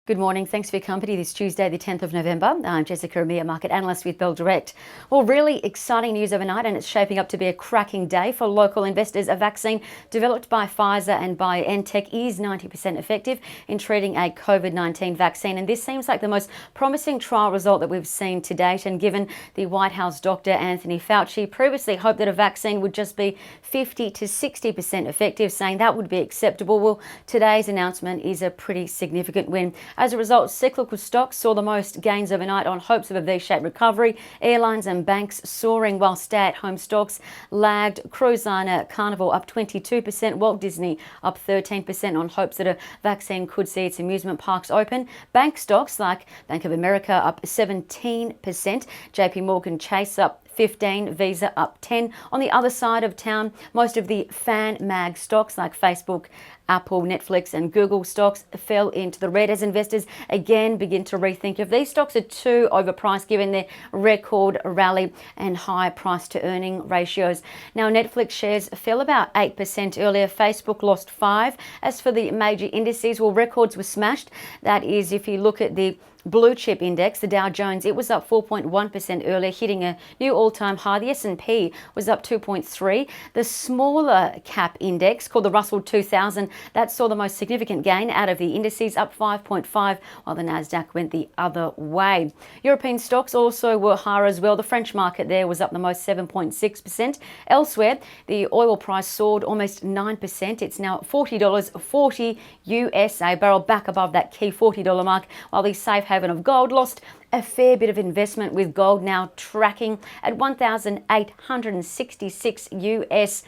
Good morning. Thanks for your company this Tuesday, the 10th of November. I'm Jessica Amir, market analyst with Bell Direct. Well, really exciting news overnight, and it's shaping up to be a cracking day for local investors. A vaccine developed by Pfizer and BioNTech is 90% effective in treating a COVID-19 vaccine. And this seems like the most promising trial result that we've seen to date. And given the White House Dr. Anthony Fauci previously hoped that a vaccine would just be 50 to 60% effective, saying that would be acceptable, well, today's announcement is a pretty significant win. As a result, cyclical stocks saw the most gains overnight on hopes of a V-shaped recovery. Airlines and banks soaring, while stay-at-home stocks lagged. Cruise liner Carnival up 22%, Walt Disney up 13% on hopes that a vaccine could see its amusement parks open. Bank stocks like Bank of America up 17%, JP Morgan Chase up 15, Visa up 10. On the other side of town, most of the fan mag stocks like Facebook, Apple, Netflix and Google stocks fell into the red as investors again begin to rethink if these stocks are too overpriced given their record rally and high price to earning ratios. Now, Netflix shares fell about 8% earlier. Facebook lost 5%. As for the major indices, well, records were smashed. That is, if you look at the blue chip index, the Dow Jones, it was up 4.1% earlier, hitting a new all-time high. The S&P was up 2.3%. The smaller cap index, called the Russell 2000, that saw the most significant gain out of the indices, up 5.5%, while the Nasdaq went the other way. European stocks also were higher as well. The French market there was up the most, 7.6%. Elsewhere, the oil price soared almost 9%. It's now $40.40 US a barrel, back above that key $40 mark, while the safe haven of gold lost a fair bit of investment, with gold now tracking at 1,866 US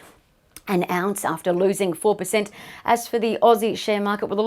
an ounce after losing 4%. As for the Aussie share market, well, the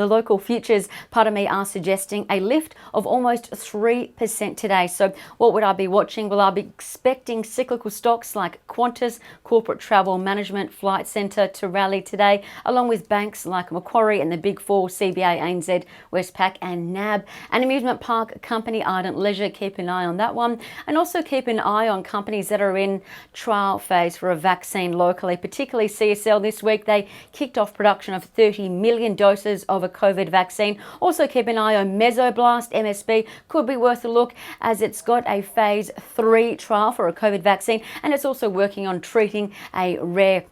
local futures, are suggesting a lift of almost 3% today. So what would I be watching? Well, I'll be expecting cyclical stocks like Qantas, Corporate Travel Management, Flight Centre to rally today, along with banks like Macquarie and the Big Four, CBA, ANZ, Westpac and NAB. An amusement park company, Ardent Leisure, keep an eye on that one. And also keep an eye on companies that are in trial phase for a vaccine locally, particularly CSL. This week they kicked off production of 30 million doses of a COVID vaccine. Also keep an eye on Mesoblast, MSB, could be worth a look as it's got a phase 3 trial for a COVID vaccine, and it's also working on treating a rare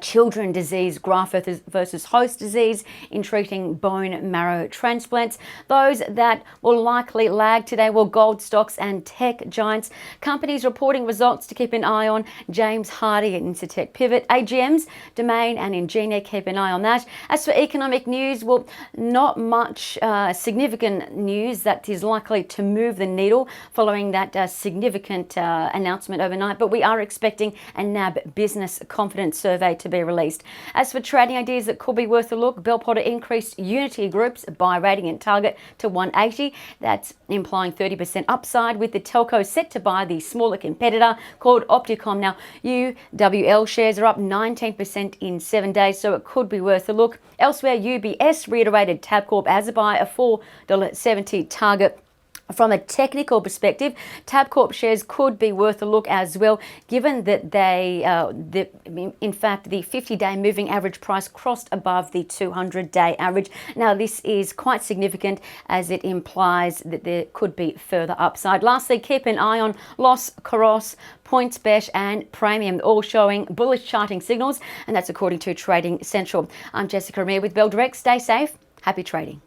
children disease, graft versus host disease, in treating bone marrow transplants. Those that will likely lag today were gold stocks and tech giants. Companies reporting results to keep an eye on: James Hardie and Incitec Pivot, AGMs, Domain and Ingenia, keep an eye on that. As for economic news, well, not much significant news that is likely to move the needle following that significant announcement overnight, but we are expecting a NAB business confidence survey to be released. As for trading ideas that could be worth a look, Bell Potter increased Unity Group's buy rating and target to 180. That's implying 30% upside, with the telco set to buy the smaller competitor called Opticom. Now, UWL shares are up 19% in 7 days, so it could be worth a look. Elsewhere, UBS reiterated Tabcorp as a buy, a $4.70 target. From a technical perspective, Tabcorp shares could be worth a look as well, given that in fact, the 50-day moving average price crossed above the 200-day average. Now, this is quite significant as it implies that there could be further upside. Lastly, keep an eye on Los Coros, PointsBet and Premium, all showing bullish charting signals, and that's according to Trading Central. I'm Jessica Amir with Bell Direct. Stay safe. Happy trading.